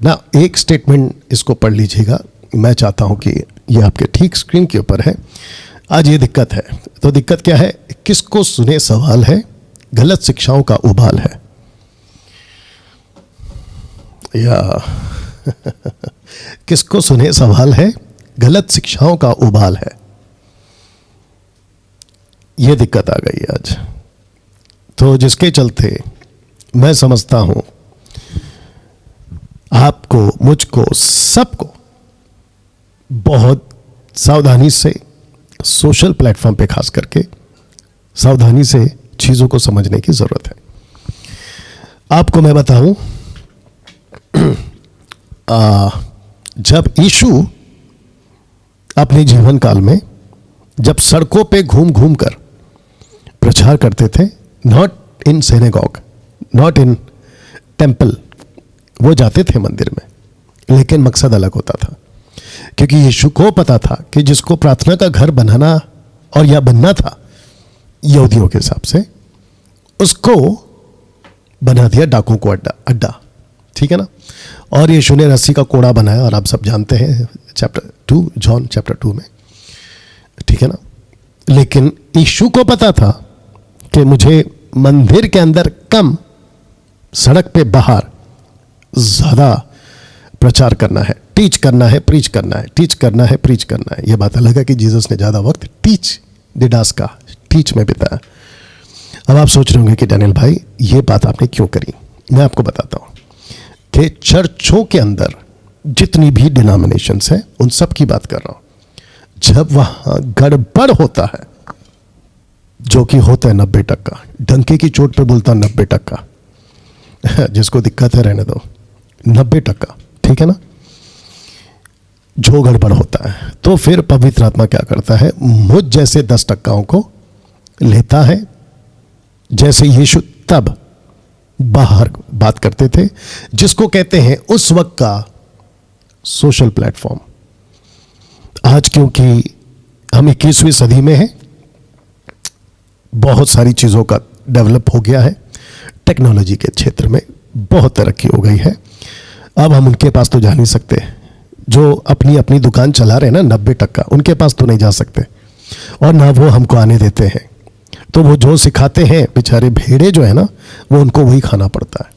ना एक स्टेटमेंट इसको पढ़ लीजिएगा, मैं चाहता हूं कि ये आपके ठीक स्क्रीन के ऊपर है। आज ये दिक्कत है, तो दिक्कत क्या है? किसको सुने सवाल है, गलत शिक्षाओं का उबाल है। या किसको सुने सवाल है, गलत शिक्षाओं का उबाल है। ये दिक्कत आ गई आज। तो जिसके चलते मैं समझता हूं आपको, मुझको, सबको बहुत सावधानी से सोशल प्लेटफॉर्म पे खास करके सावधानी से चीज़ों को समझने की ज़रूरत है। आपको मैं बताऊं, जब यीशु अपने जीवन काल में जब सड़कों पे घूम घूम कर प्रचार करते थे, not in synagogue, not in temple, वो जाते थे मंदिर में, लेकिन मकसद अलग होता था, क्योंकि यीशु को पता था कि जिसको प्रार्थना का घर बनाना और या बनना था यहूदियों के हिसाब से, उसको बना दिया डाकुओं को अड्डा। ठीक है ना? और यीशु ने रस्सी का कोड़ा बनाया, और आप सब जानते हैं चैप्टर 2, जॉन चैप्टर 2 में। ठीक है ना? लेकिन यीशु को पता था कि मुझे मंदिर के अंदर कम, सड़क पे बाहर ज़्यादा प्रचार करना है, टीच करना है, प्रीच करना है, टीच करना है, प्रीच करना है। ये बात अलग है कि जीसस ने ज़्यादा वक्त डिडास का टीच में बिताया। अब आप सोच रहे होंगे कि डैनियल भाई ये बात आपने क्यों करी। मैं आपको बताता हूँ कि चर्चों के अंदर जितनी भी डिनोमिनेशंस हैं, उन सब की बात कर रहा हूँ। जब वहाँ गड़बड़ होता है, जो कि होता है 90%, डंके की चोट पे बोलता 90%, जिसको दिक्कत है रहने दो, 90%। ठीक है ना? जो गड़बड़ होता है, तो फिर पवित्र आत्मा क्या करता है? मुझ जैसे 10% को लेता है, जैसे यीशु तब बाहर बात करते थे, जिसको कहते हैं उस वक्त का सोशल प्लेटफॉर्म। आज क्योंकि हम 21वीं सदी में हैं, बहुत सारी चीज़ों का डेवलप हो गया है, टेक्नोलॉजी के क्षेत्र में बहुत तरक्की हो गई है। अब हम उनके पास तो जा नहीं सकते, जो अपनी अपनी दुकान चला रहे हैं ना 90%, उनके पास तो नहीं जा सकते, और ना वो हमको आने देते हैं। तो वो जो सिखाते हैं बेचारे भेड़े जो है ना, वो उनको वही खाना पड़ता है।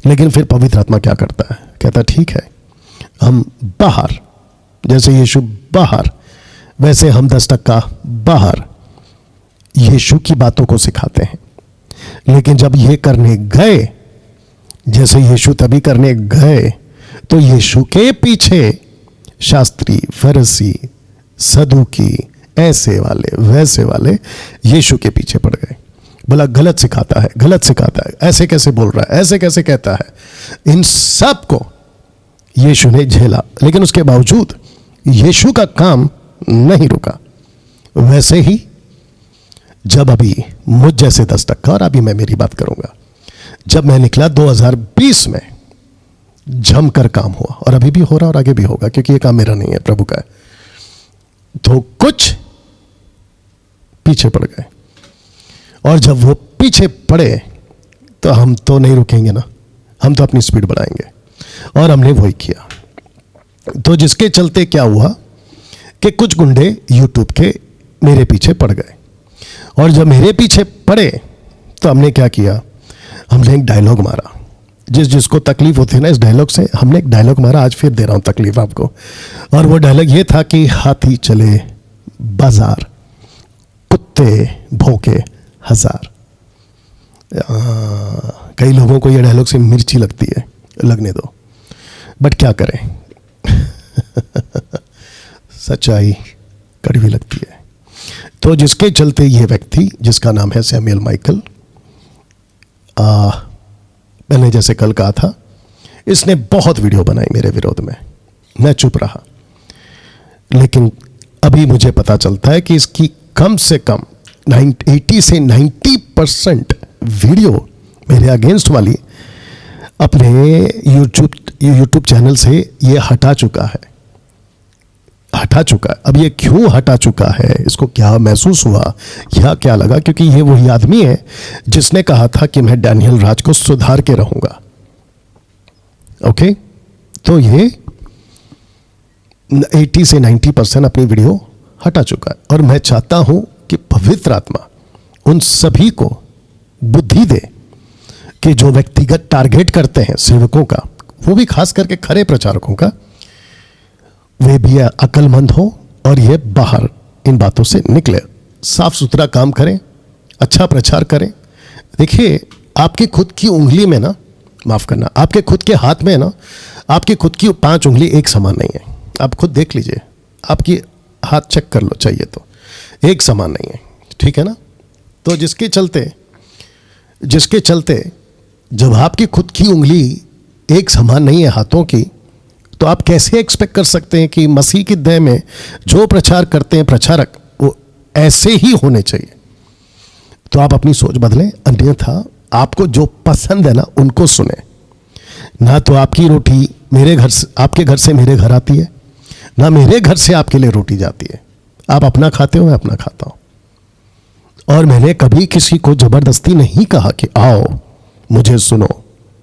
लेकिन फिर पवित्र आत्मा क्या करता है? कहता ठीक है, हम बाहर, जैसे यीशु बाहर, वैसे हम 10% बाहर यीशु की बातों को सिखाते हैं। लेकिन जब ये करने गए, जैसे यीशु तभी करने गए, तो यीशु के पीछे शास्त्री, फरीसी, सदूकी, ऐसे वाले वैसे वाले यीशु के पीछे पड़ गए। बोला गलत सिखाता है, गलत सिखाता है, ऐसे कैसे बोल रहा है, ऐसे कैसे कहता है। इन सब को यीशु ने झेला, लेकिन उसके बावजूद यीशु का काम नहीं रुका। वैसे ही जब अभी मुझ जैसे 10%, और अभी मैं मेरी बात करूंगा, जब मैं निकला 2020 में, जमकर काम हुआ, और अभी भी हो रहा और आगे भी होगा, क्योंकि ये काम मेरा नहीं है, प्रभु का है। तो कुछ पीछे पड़ गए, और जब वो पीछे पड़े तो हम तो नहीं रुकेंगे ना, हम तो अपनी स्पीड बढ़ाएंगे, और हमने वही किया। तो जिसके चलते क्या हुआ कि कुछ गुंडे यूट्यूब के मेरे पीछे पड़ गए, और जब मेरे पीछे पड़े तो हमने क्या किया? हमने एक डायलॉग मारा। जिसको तकलीफ होती है ना इस डायलॉग से, हमने एक डायलॉग मारा, आज फिर दे रहा हूं तकलीफ आपको। और वो डायलॉग ये था कि हाथी चले बाजार, कुत्ते भौंके हजार। कई लोगों को ये डायलॉग से मिर्ची लगती है, लगने दो, बट क्या करें सच्चाई कड़वी लगती है। तो जिसके चलते ये व्यक्ति, जिसका नाम है सैमुअल माइकल, मैंने जैसे कल कहा था, इसने बहुत वीडियो बनाई मेरे विरोध में, मैं चुप रहा। लेकिन अभी मुझे पता चलता है कि इसकी कम से कम 80 से 90% वीडियो मेरे अगेंस्ट वाली अपने यूट्यूब चैनल से ये हटा चुका है। अब ये क्यों हटा चुका है, इसको क्या महसूस हुआ या क्या लगा? क्योंकि ये वही आदमी है जिसने कहा था कि मैं डैनियल राज को सुधार के रहूंगा। ओके, तो ये 80 से 90% अपनी वीडियो हटा चुका है। और मैं चाहता हूं कि पवित्र आत्मा उन सभी को बुद्धि दे कि जो व्यक्तिगत टारगेट करते हैं सेवकों का, वो भी खास करके खरे प्रचारकों का, वे भी अक्लमंद हो और ये बाहर इन बातों से निकले, साफ सुथरा काम करें, अच्छा प्रचार करें। देखिए, आपके खुद की उंगली में ना, माफ करना, आपके खुद के हाथ में ना, आपकी खुद की 5 उंगली एक समान नहीं है। आप खुद देख लीजिए, आपकी हाथ चेक कर लो चाहिए तो, एक समान नहीं है, ठीक है ना। तो जिसके चलते जब आपकी खुद की उंगली एक समान नहीं है हाथों की, तो आप कैसे एक्सपेक्ट कर सकते हैं कि मसीह की देह में जो प्रचार करते हैं प्रचारक, वो ऐसे ही होने चाहिए। तो आप अपनी सोच बदलें, अन्यथा आपको जो पसंद है ना उनको सुने। ना तो आपकी रोटी मेरे घर से, आपके घर से मेरे घर आती है, ना मेरे घर से आपके लिए रोटी जाती है। आप अपना खाते हो, मैं अपना खाता हूं। और मैंने कभी किसी को जबरदस्ती नहीं कहा कि आओ मुझे सुनो।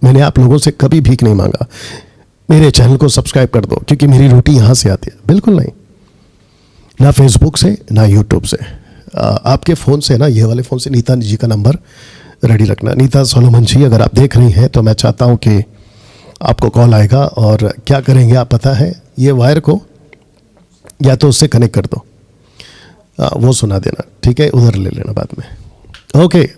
मैंने आप लोगों से कभी भीख नहीं मांगा, मेरे चैनल को सब्सक्राइब कर दो क्योंकि मेरी रोटी यहां से आती है। बिल्कुल नहीं, ना फेसबुक से ना यूट्यूब से। आपके फ़ोन से ना, ये वाले फ़ोन से नीता जी का नंबर रेडी रखना। नीता सोलोमन जी, अगर आप देख रही हैं तो मैं चाहता हूं कि आपको कॉल आएगा और क्या करेंगे आप पता है, ये वायर को या तो उससे कनेक्ट कर दो, वो सुना देना, ठीक है, उधर ले लेना बाद में। ओके,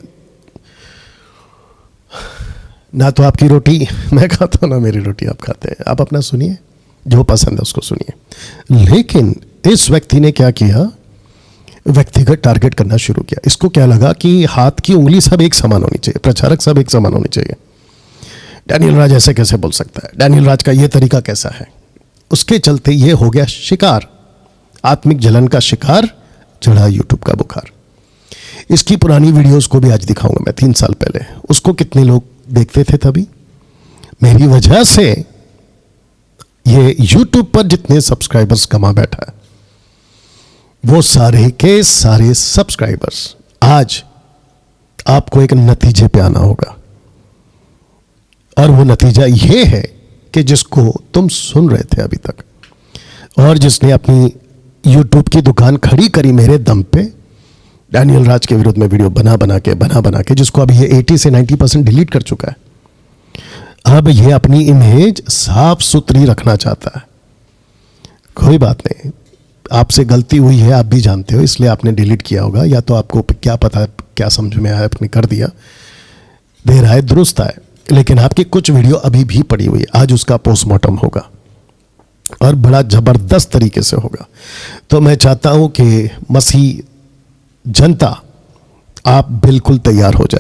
ना तो आपकी रोटी मैं खाता हूं, ना मेरी रोटी आप खाते हैं। आप अपना सुनिए, जो पसंद है उसको सुनिए। लेकिन इस व्यक्ति ने क्या किया, व्यक्तिगत टारगेट करना शुरू किया। इसको क्या लगा कि हाथ की उंगली सब एक समान होनी चाहिए, प्रचारक सब एक समान होनी चाहिए। डैनियल राज ऐसे कैसे बोल सकता है, डैनियल राज का ये तरीका कैसा है। उसके चलते ये हो गया शिकार, आत्मिक जलन का शिकार, चढ़ा यूट्यूब का बुखार। इसकी पुरानी वीडियोस को भी आज दिखाऊंगा मैं, 3 साल पहले। उसको कितने लोग देखते थे तभी, मेरी वजह से ये यूट्यूब पर जितने सब्सक्राइबर्स कमा बैठा है, वो सारे के सारे सब्सक्राइबर्स आज आपको एक नतीजे पे आना होगा। और वो नतीजा ये है कि जिसको तुम सुन रहे थे अभी तक, और जिसने अपनी यूट्यूब की दुकान खड़ी करी मेरे दम पे, डैनियल राज के विरुद्ध में वीडियो बना बना के, जिसको अभी ये 80 से 90% डिलीट कर चुका है। अब ये अपनी इमेज साफ सुथरी रखना चाहता है। कोई बात नहीं, आपसे गलती हुई है, आप भी जानते हो, इसलिए आपने डिलीट किया होगा, या तो आपको क्या पता क्या समझ में आया, आपने कर दिया, देर आए दुरुस्त आए। लेकिन आपकी कुछ वीडियो अभी भी पड़ी हुई है, आज उसका पोस्टमार्टम होगा और बड़ा जबरदस्त तरीके से होगा। तो मैं चाहता हूं कि मसीह जनता, आप बिल्कुल तैयार हो जाए।